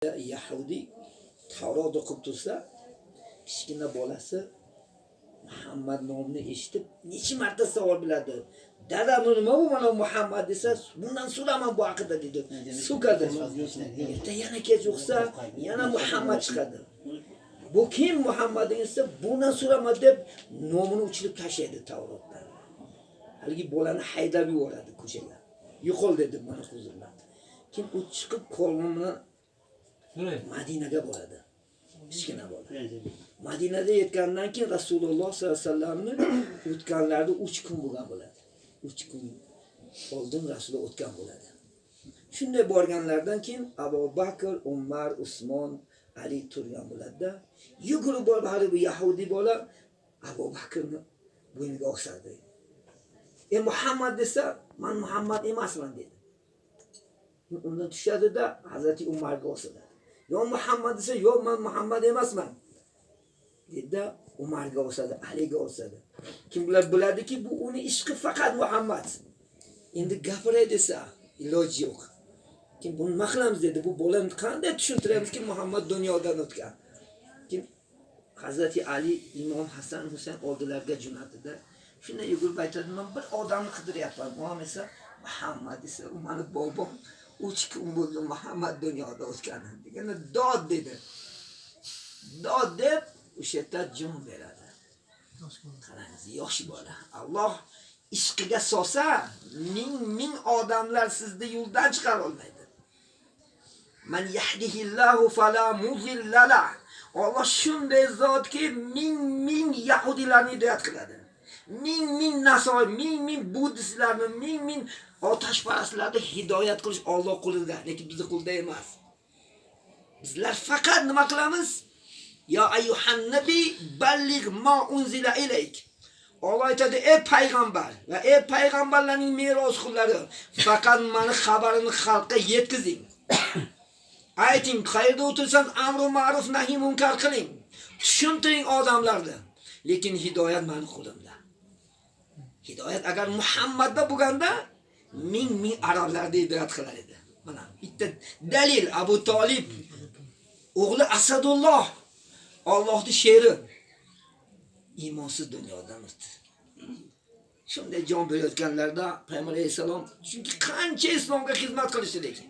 Yahudi Tavrot o'qib tursa, kichkina bolasi Muhammad nomini eshitib, necha marta savol biladi. Dada nima bu mana Muhammad desa, bundan so'raman bu haqida dedi. So'kadi. Erta yana kech o'qsa, yana Muhammad chiqadi. Bu kim Muhammad desa, bundan so'rama deb nomini o'chirib tashlaydi Tavrotdan. Haligi bolani haydab yuboradi ko'chaga. Yo'qol dedi mana huzurlar. Kim u chiqib qo'lini bilan Madinaga boradi. Kichkina bola. Madinada yetgandan keyin Rasululloh sollallohu alayhi vasallamni o'tganlarda 3 kun bo'lgan bo'ladi. 3 kun oldin Rasululloh o'tgan bo'ladi. Shunday borganlardan keyin Abu Bakr, Umar, Usmon, Ali turgan bo'ladi-da. Yugurib borib hali bu Yahudi bola Abu Bakrni bo'yniga osadi. Muhammad desa, "Men Muhammad emasman" dedi. Undan tushadi-da Hazrati Umarga osadi. "Yo Muhammad desa, "Yo men Muhammad emasman" dedi. Umarga osadi, Aliga osadi. Kim bular biladiki, bu uni ishqi faqat Muhammad. Endi gapiray desa, iloji yo'q. Kim buni nima qilamiz dedi. Bu bolani qanday tushuntiramizki Muhammad dunyodan o'tgan. Kim Hazrati Ali Imom Hasan Husayn oldilariga jo'natdi-da. Shunday yugurib aytadi, "Men bir odamni qidiryapman." U ham esa Muhammad desa, "U meni bobom 3 kun bo'ldi Muhammad dunyoda o'tgan" deganda dod dedi. Dod deb o'sha yerda jon beradi. Qarangiz, yosh bola. Alloh ishqiga solsa, ming odamlar sizni yo'ldan chiqara olmaydi. Man yahdihillahu fala mudilla la. Alloh shunday zotki, ming yahudilarni hidoyat qiladi. Ming nasoy, ming buddistlarni, ming otashparastlarni hidoyat qilish Alloh qo'lida, lekin bizning qo'lda emas. Bizlar faqat nima qilamiz? Ya ayyuhan nabiy balligh ma unzila ilayk. Alloh aytadi, ey payg'ambar va ey payg'ambarlarning merosxo'rlari, faqat meni xabarini xalqqa yetkazing. Ayting, qayerda o'tirsangiz amr ma'ruf nahiy munkar qiling. Tushuntiring odamlarni. Lekin hidoyat meni qo'limda. Hidoyat agar Muhammadda bo'lganda, ming arablarni hidoyat qilar edi. Mana bitta dalil Abu Talib o'g'li Asadulloh Allohning sheri iymonsiz dunyodan o'tdi. Shunday jon berayotganlarda Payg'ambar alayhisalom chunki qancha islomga xizmat qilishdi lekin.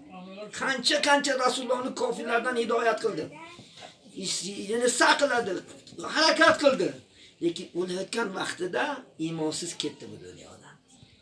Qancha Rasulullohning kofirlardan hidoyat qildi. Ishini saqladi, harakat qildi. Lekin o'layotgan vaqtida iymonsiz ketdi bu dunyoda.